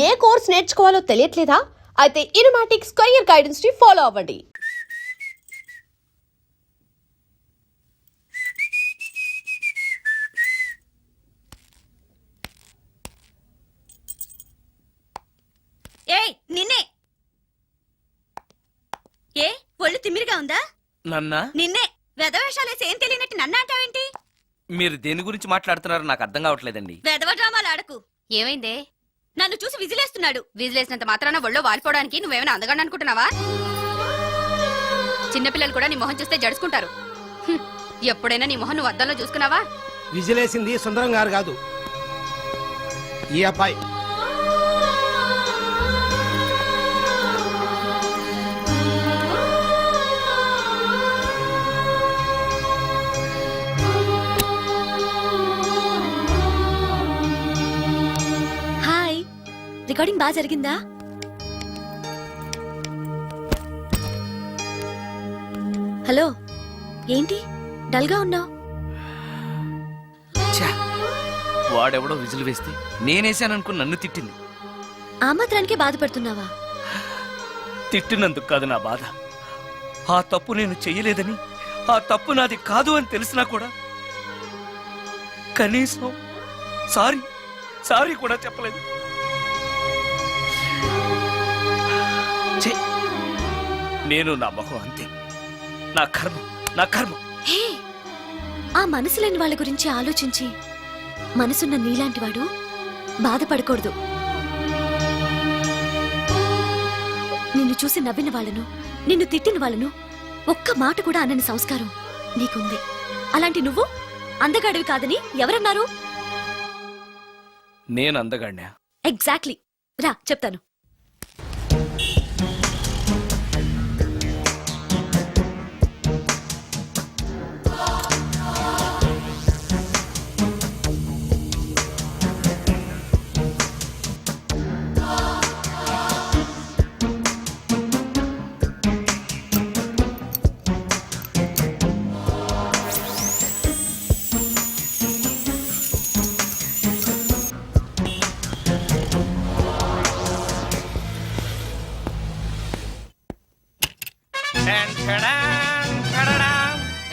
ఏ course నేర్చుకోవాలో తెలియట్లేదా? అయితే ఇనుమాటిక్స్ career guidance ని follow అవ్వండి. ఏయ్ నిన్నే. ఏ ఒళ్ళు తిమ్మిరిగా ఉందా? నన్నా? నిన్నే. వెధవేషాలేసి ఏం తెలియనట్టు నన్ను అంటావేంటి? మీరు దేని గురించి మాట్లాడుతున్నారో నాకు అర్థం కావట్లేదండి. వెధవ డ్రామాలు ఆడకు. ఏమైందే? నన్ను చూసి విజిలేస్తున్నాడు. విజిలేసినంత మాత్రాన ఒళ్ళో వాలిపోవడానికి నువ్వేమైనా అందగాన్ని అనుకుంటున్నావా? చిన్నపిల్లలు కూడా నీ మొహం చూస్తే జడుచుకుంటారు. ఎప్పుడైనా నీ మొహం నువ్వు అద్దంలో చూసుకున్నావా? విజిలేసింది సుందరం గారు కాదు, ఈ అబ్బాయి. హాయ్, రికార్డింగ్ బాగా జరిగిందా? హలో, ఏంటి డల్గా ఉన్నావు? ఛా! వాడెవడో విజిల్ వేస్తే నేనేసాననుకుని నన్ను తిట్టింది. ఆ మాత్రానికే బాధపడుతున్నావా? తిట్టినందుకు కాదు నా బాధ. ఆ తప్పు నేను చెయ్యలేదని, ఆ తప్పు నాది కాదు అని తెలిసినా కూడా కనీసం సారీ సారీ కూడా చెప్పలేదు. ఛీ! నేను నా మొహం అంతే. నా కర్మ, నా కర్మ. హే, ఆ మనసు లేని వాళ్ళ గురించి ఆలోచించి మనసున్న నీలాంటి వాడు బాధపడకూడదు. నిన్ను చూసి నవ్విన వాళ్ళను, నిన్ను తిట్టిన వాళ్ళను ఒక్క మాట కూడా అనని సంస్కారం నీకుంది. అలాంటి నువ్వు అందగాడివి కాదని ఎవరన్నారు? నేను అందగాడినా? ఎగ్జాక్ట్లీ. రా చెప్తాను.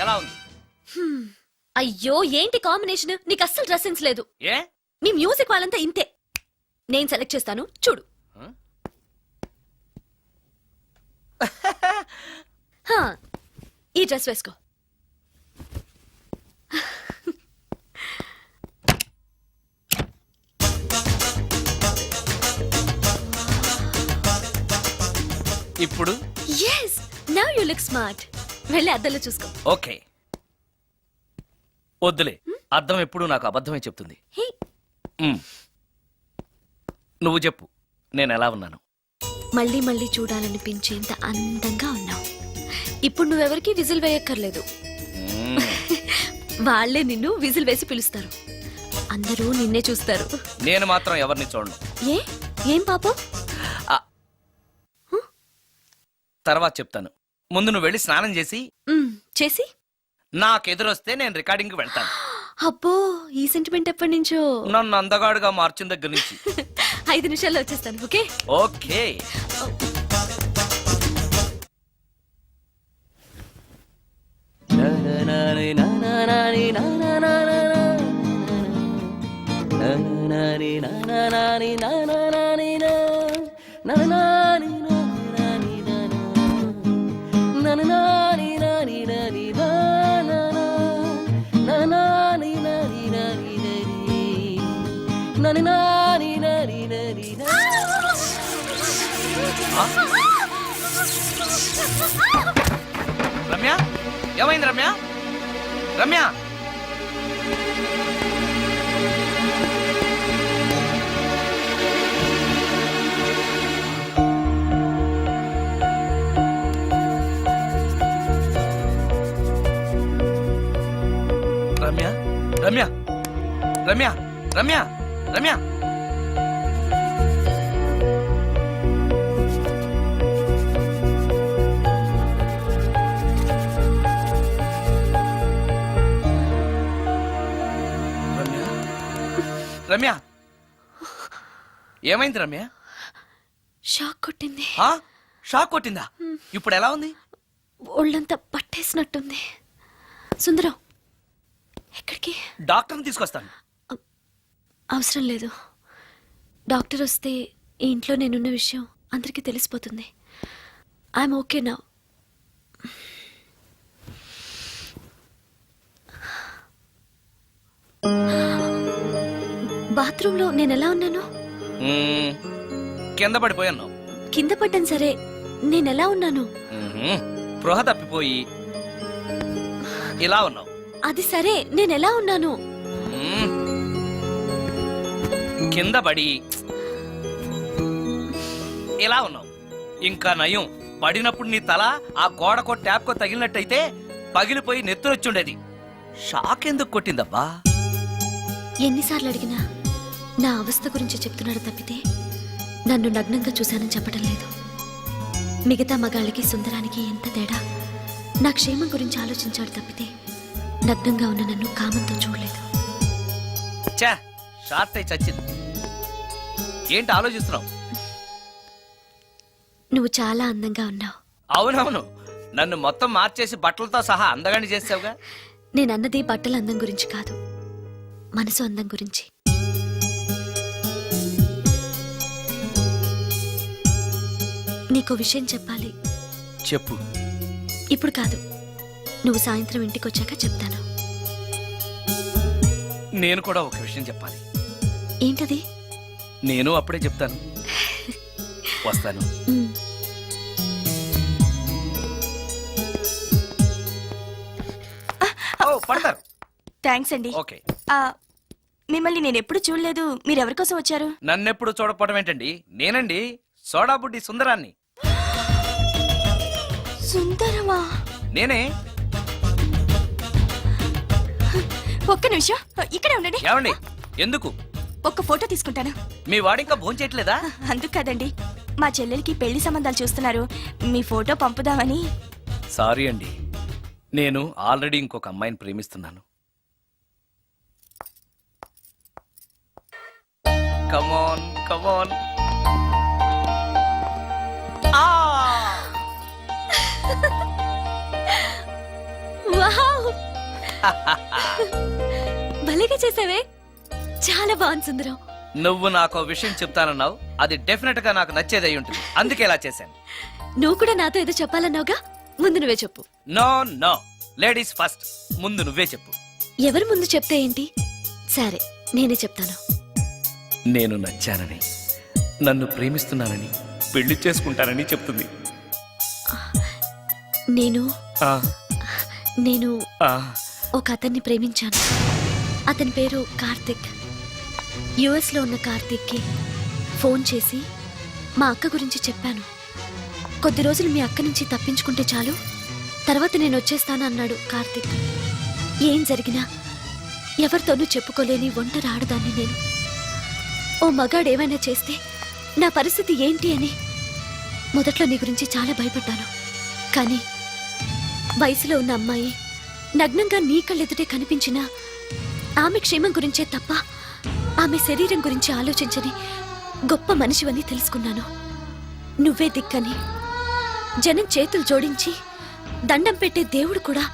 ఎలా ఉంది? అయ్యో, ఏంటి కాంబినేషన్? నీకు అస్సలు డ్రెస్ సెన్స్ లేదు. ఏ? మీ మ్యూజిక్ వాళ్ళంతా ఇంతే. నేను సెలెక్ట్ చేస్తాను, చూడు. హా, ఈ డ్రెస్ వేసుకో. ఇప్పుడు yes, now you look smart. వెళ్ళి అద్దంలో చూసుకో. ఓకే. వద్దులే, అర్థం ఎప్పుడు నాకు అబద్ధమే చెప్తుంది. హే, నువ్వు చెప్పు, నేను ఎలా ఉన్నాను? మళ్ళీ మళ్ళీ చూడాలనిపించేంత అందంగా ఉన్నావు. ఇప్పుడు నువ్వెవరికి విజిల్ వేయక్కర్లేదు. వాళ్లే నిన్ను విజిల్ వేసి పిలుస్తారు. అందరూ నిన్నే చూస్తారు. నేను మాత్రం ఎవరిని చూడను. ఏ, ఏం పాపం? తర్వాత చెప్తాను. ముందు నువ్వు వెళ్ళి స్నానం చేసి చేసి నాకెదురొస్తే నేను రికార్డింగ్కి వెళ్తాను. అబ్బో, ఈ సెంటిమెంట్ ఎప్పటి నుంచో? నన్ను అందగాడుగా మార్చిన దగ్గర నుంచి. 5 నిమిషాల్లో వచ్చేస్తాను. Okay okay. రమ్య, ఏమైంది రమ్య? రమ్య, రమ్య, రమ్య, రమ్య, రమ్య, రమ్య. రమ్య, ఏమైంది రమ్య? షాక్ కొట్టింది. ఆ? షాక్ కొట్టిందా? ఇప్పుడు ఎలా ఉంది? ఒళ్ళంతా పట్టేసినట్టుంది. సుందరం, ఎక్కడికి? డాక్టర్ని తీసుకొస్తాను. అవసరం లేదు. డాక్టర్ వస్తే ఈ ఇంట్లో నేనున్న విషయం అందరికీ తెలిసిపోతుంది. ఐఎమ్ ఓకే నా. బాత్రూంలో నేను ఎలా ఉన్నాను? కింద పడిపోయాను. కింద పడ్డాను సరే, నేను ఎలా ఉన్నాను? స్పృహ తప్పిపోయి ఇలా ఉన్నావు. అది సరే, నేను ఎలా ఉన్నాను? మ్మ్. కింద పడి ఇలా ఉన్నావు. ఇంకా నయం, పడినప్పుడు నీ తల ఆ గోడకో ట్యాప్కో తగిలినట్టయితే పగిలిపోయి నెత్తురొచ్చుండేది. షాక్ ఎందుకు కొట్టిందబ్బా? ఎన్నిసార్లు అడిగినా నా అవస్థ గురించి చెప్తున్నాడు తప్పితే నన్ను నగ్నంగా చూశానని చెప్పడం లేదు. మిగతా మగాళ్ళకి సుందరానికి ఎంత తేడా. నా క్షేమం గురించి ఆలోచించాడు తప్పితే నగ్నంగా ఉన్న నన్ను కామంతో చూడలేదు. చా, షార్ట్ అయి చచ్చింది. ఏంటి ఆలోచిస్తున్నావు? నువ్వు చాలా అందంగా ఉన్నావు. అవునవును, నన్ను మొత్తం మార్చేసి బట్టలతో సహా అందగాని చేసావుగా. నేనన్నది బట్టల అందం గురించి కాదు, మనసు అందం గురించి. నీకో విషయం చెప్పాలి. చెప్పు. ఇప్పుడు కాదు, నువ్వు సాయంత్రం ఇంటికి వచ్చాక చెప్తాను. నేను కూడా ఒక విషయం చెప్పాలి. ఏంటది? నేను అప్పుడే చెప్తాను. వస్తాను. ఉమ్. ఓ, పడతారు. థ్యాంక్స్ అండి. ఓకే. మిమ్మల్ని నేను ఎప్పుడు చూడలేదు. మీరెవరి కోసం వచ్చారు? నన్నెప్పుడు చూడకపోవడం ఏంటండి? నేనండి, సోడా బుడ్డి సుందరాన్ని. సుందరమా? నేనే. ఒక్క నిమిషం ఇక్కడే ఉండండి. ఏమండి? ఎందుకు? ఒక్క ఫోటో తీసుకుంటాను. మీ వాడింకా భోంచేయట్లేదా? అందుకు కదండి, మా చెల్లెలికి పెళ్లి సంబంధాలు చూస్తున్నారు. మీ ఫోటో పంపుదామని. సారీ అండి, నేను ఆల్రెడీ ఇంకొక అమ్మాయిని ప్రేమిస్తున్నాను. కమాన్ కమాన్. వావ్! భలేగా చేసావే. చాలా బాగుంది సుందరం. నువ్వు నాకు విషయం చెప్తానన్నావు, అది డెఫినెట్ గా నాకు నచ్చేదై ఉంటుంది. అందుకే ఇలా చేశాను. నువ్వు కూడా నాతో ఏదో చెప్పాలన్నావుగా, ముందు నువ్వే చెప్పు. No no, ladies first. ముందు నువ్వే చెప్పు. ఎవరు ముందు చెప్తే ఏంటి? సరే, నేనే చెప్తాను. నేను నచ్చానని, నన్ను ప్రేమిస్తున్నానని, పెళ్లి చేసుకుంటానని చెప్తుంది. నేను ఆ, నేను ఆ, ఒక అతన్ని ప్రేమించాను. అతని పేరు కార్తిక్. యుఎస్ లో ఉన్న కార్తిక్కి ఫోన్ చేసి మా అక్క గురించి చెప్పాను. కొద్ది రోజులు మీ అక్క నుంచి తప్పించుకుంటే చాలు, తర్వాత నేను వచ్చేస్తాను అన్నాడు కార్తిక్. ఏం జరిగినా ఎవరితోనూ చెప్పుకోలేని ఒంటరి ఆడదాన్ని నేను. ఓ మగాడు ఏమైనా చేస్తే నా పరిస్థితి ఏంటి అని మొదట్లో నీ గురించి చాలా భయపడ్డాను. కానీ వయసులో ఉన్న అమ్మాయి నగ్నంగా నీ కళ్ళెదుటే కనిపించినా ఆమె క్షేమం గురించే తప్ప ఆమె శరీరం గురించి ఆలోచించని గొప్ప మనిషివని తెలుసుకున్నాను. నువ్వే దిక్కని. జనం చేతులు జోడించి దండం పెట్టే దేవుడు కూడా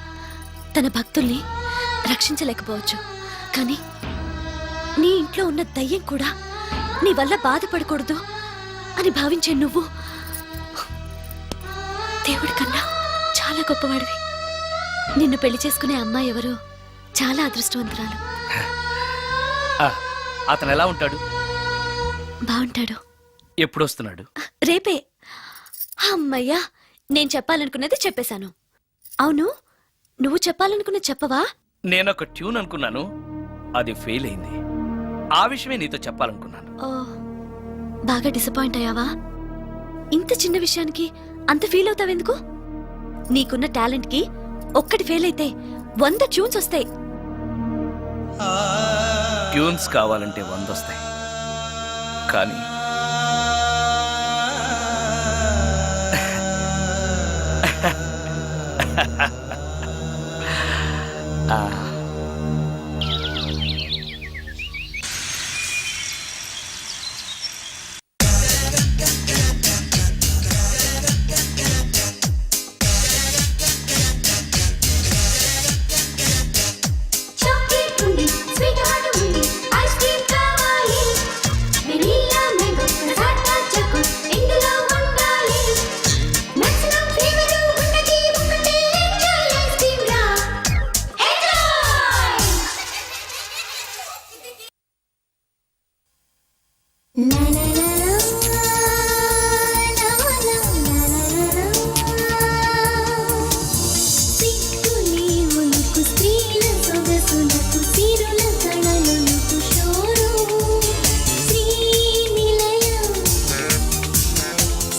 తన భక్తుల్ని రక్షించలేకపోవచ్చు. కానీ నీ ఇంట్లో ఉన్న దయ్యం కూడా నీ వల్ల బాధపడకూడదు అని భావించే నువ్వు దేవుడి కన్నా చాలా గొప్పవాడివి. నిన్ను పెళ్లి చేసుకునే అమ్మాయి ఎవరో చాలా అదృష్టవంతురాలు. ఆ, అతను ఎలా ఉంటాడు? బాగుంటాడు. ఎప్పుడు వస్తున్నాడు? రేపే. అమ్మయ్యా, నేను చెప్పాలనుకున్నది చెప్పేశాను. అవును, నువ్వు చెప్పాలనుకున్నది చెప్పవా? నేనొక ట్యూన్ అనుకున్నాను, అది ఫెయిల్ అయింది. ఆ విషయమే నీతో చెప్పాలనుకున్నాను. ఓ, బాగా డిసప్పాయింట్ అయ్యావా? ఇంత చిన్న విషయానికి అంత ఫీల్ అవుతావెందుకు? నీకున్న టాలెంట్ కి ఒక్కటి ఫెయిల్ అయితే 100 ట్యూన్స్ వస్తాయి. ట్యూన్స్ కావాలంటే 100 వస్తాయి, కానీ చాక్లెట్ ఉంది, స్వీట్ హార్ట్ ఉంది, ఐస్ క్రీమ్ కావాలి, వెనిల్లా మ్యాంగో, కసాటా చాకో, ఇందులో ఉండాలి. మాక్సిమం ఫ్లేవర్ ఉన్నది ఒకటే, ఎంజాయ్ ఐస్ క్రీమ్ రా, ఎంజాయ్. నా నా నా నా, నా నా నా నా. సిక్కుని ఉనుకు స్త్రీల సొగసులకు సిరుల కళలకు షోరు శ్రీనిలయం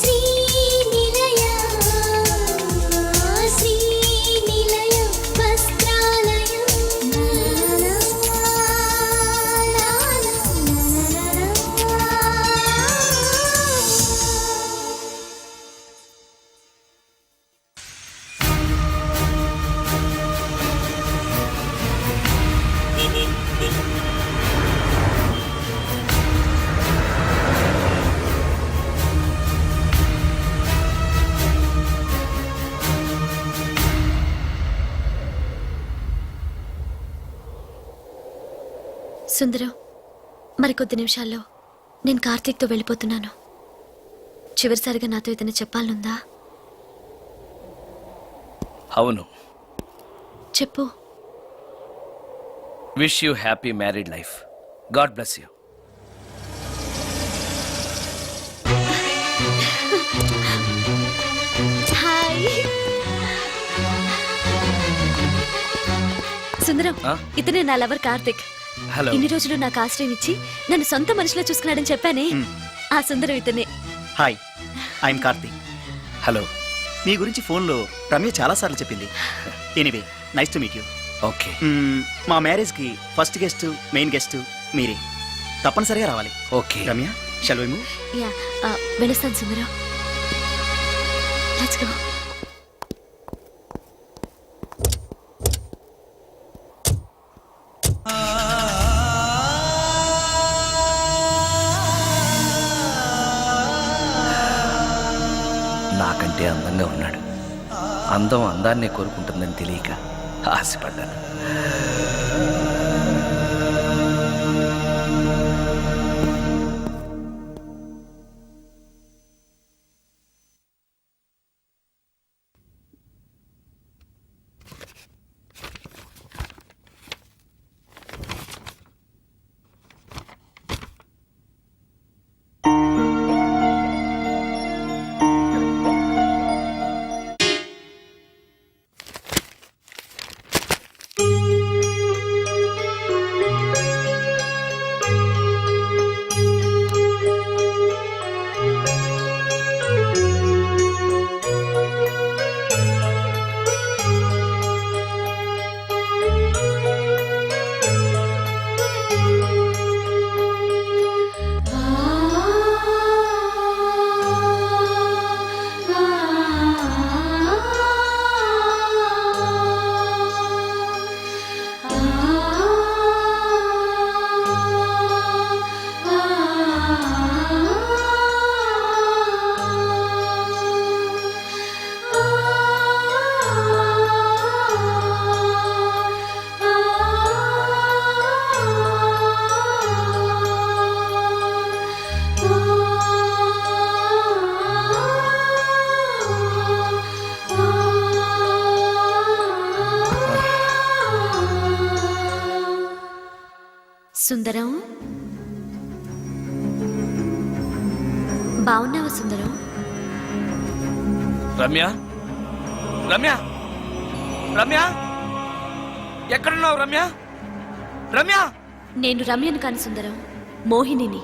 శ్రీనిలయం శ్రీనిలయం వస్త్రాలయం సుందరం, మరి కొద్ది నిమిషాల్లో నేను కార్తీక్తో వెళ్ళిపోతున్నాను. చివరిసారిగా నాతో ఏదైనా చెప్పాలనుందా? అవును. చెప్పు. Wish you happy married life. God bless you. Hi Sundaram, ఆ? ఇతనే నా లవర్ కార్తిక్. హలో. ఇన్ని రోజులు నాకు ఆశ్రయం ఇచ్చి నన్ను సొంత మనిషిలో చూసుకున్నాడని చెప్పానే, ఆ సుందరం ఇతనే. Hi, I'm Karthik. హలో. మీ గురించి ఫోన్లో రమ్య చాలాసార్లు చెప్పింది. Anyway, nice to meet you. Okay. మా మ్యారేజ్కి ఫస్ట్ గెస్ట్, మెయిన్ గెస్ట్ మీరే. తప్పనిసరిగా రావాలి. Okay. Ramya, shall we move? Yeah, వెళ్ళొస్తాను సుందరం. Let's go. నాకంటే అందంగా ఉన్నాడు. అందం అందాన్నే కోరుకుంటుందని తెలియక ఆశపడ్డాను. సుందరం, బాగున్నావా సుందరం? రమ్య, రమ్య, రమ్య, ఎక్కడున్నావు రమ్య? రమ్య. నేను రమ్యను కాని సుందరం, మోహినిని.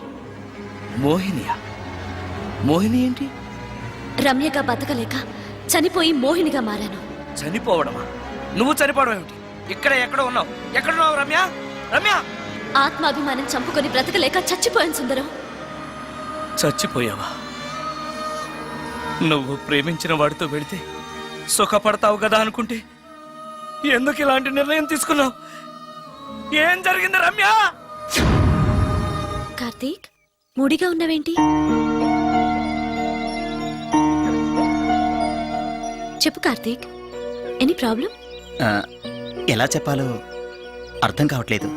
మోహినియా? మోహిని ఏంటి? రమ్యగా బతకలేక చనిపోయి మోహినిగా మారాను. చనిపోవడమా? నువ్వు చనిపోవడం ఏమిటి? ఇక్కడ ఎక్కడ ఉన్నావు? ఎక్కడున్నావు రమ్య? రమ్య. ఆత్మాభిమానం చంపుకొని బ్రతకలేక చచ్చిపోయాను సుందరం. చచ్చిపోయావా? నువ్వు ప్రేమించిన వాడితో వెళితే సుఖపడతావు కదా అనుకుంటే ఎందుకు ఇలాంటి నిర్ణయం తీసుకున్నావు? ఏం జరిగింది రమ్య? కార్తీక్, మూడిగా ఉన్నావేంటి? చెప్పు కార్తీక్, ఎనీ ప్రాబ్లం? ఆ, ఎలా చెప్పాలో అర్థం కావట్లేదు.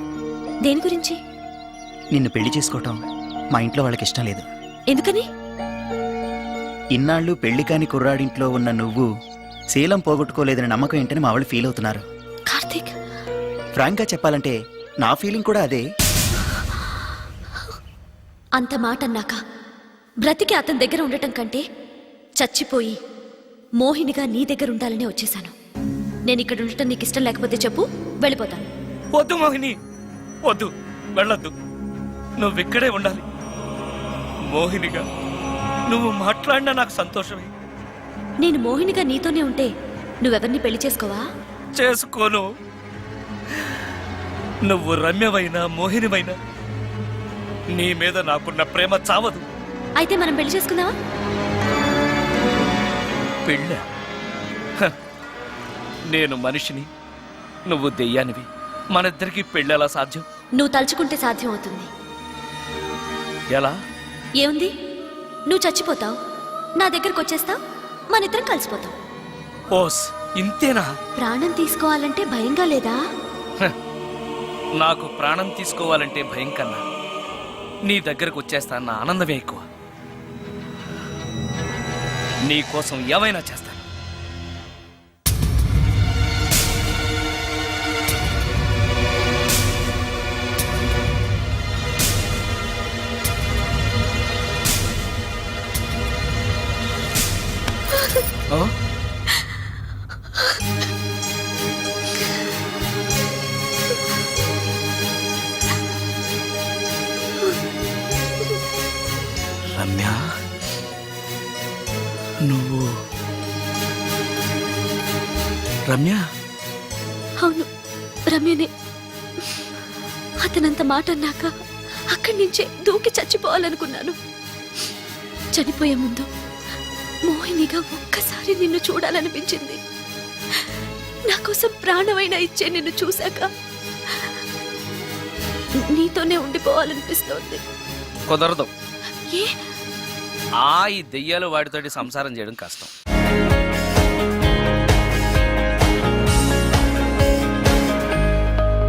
దేని గురించి? నిన్ను పెళ్లి చేసుకోవటం మా ఇంట్లో వాళ్ళకి ఇష్టం లేదు. ఎందుకని? ఇన్నాళ్ళు పెళ్లి కాని కుర్రాడింట్లో ఉన్న నువ్వు శీలం పోగొట్టుకోలేదని నమ్మకం ఏంటని మా వాళ్ళు ఫీల్ అవుతున్నారు. కార్తీక్, ఫ్రాంక్గా చెప్పాలంటే నా ఫీలింగ్ కూడా అదే. అంత మాట అన్నాక బ్రతికి అతని దగ్గర ఉండటం కంటే చచ్చిపోయి మోహినిగా నీ దగ్గర ఉండాలనే వచ్చేశాను. నేను ఇక్కడ ఉండటం నీకు ఇష్టం లేకపోతే చెప్పు, వెళ్ళిపోతాను. వద్దు మోహిని, వద్దు, వెళ్ళొద్దు. నువ్విక్కడే ఉండాలి. మోహినిగా నువ్వు మాట్లాడినా నాకు సంతోషమే. నేను మోహినిగా నీతోనే ఉంటే నువ్వెవరిని పెళ్లి చేసుకోవా? చేసుకోను. నువ్వు రమ్యవైనా మోహినివైనా నీ మీద నాకున్న ప్రేమ చావదు. అయితే మనం పెళ్లి చేసుకుందావా? పెళ్ళ? హ, నేను మనిషిని, నువ్వు దెయ్యానివి. మనిద్దరికి పెళ్ళెలా సాధ్యం? నువ్వు తలుచుకుంటే సాధ్యం అవుతుంది. ఎలా? ఏముంది, నువ్వు చచ్చిపోతావు, నా దగ్గరకు వచ్చేస్తావు, మనిద్దరం కలిసిపోతాం. ఓస్, ఇంతేనా? ప్రాణం తీసుకోవాలంటే భయంగా లేదా? హ, నాకు ప్రాణం తీసుకోవాలంటే భయం కన్నా నీ దగ్గరకు వచ్చేస్తాన్న ఆనందమే ఎక్కువ. నీ కోసం ఏమైనా చేస్తాను. ఓ? రమ్య, నువ్వు రమ్య? అవును, రమ్యనే. అతనంత మాట అన్నాక అక్కడి నుంచే దూకి చచ్చిపోవాలనుకున్నాను. చనిపోయే ముందు మోహినిగా ఒక్కసారి నిన్ను చూడాలనిపించింది. నా కోసం ప్రాణమైనా ఇచ్చే నిన్ను చూశాక నీతోనే ఉండిపోవాలనిపిస్తోంది. కుదరదు. ఏ? ఈ దెయ్యాలు వాడితోటి సంసారం చేయడం కష్టం.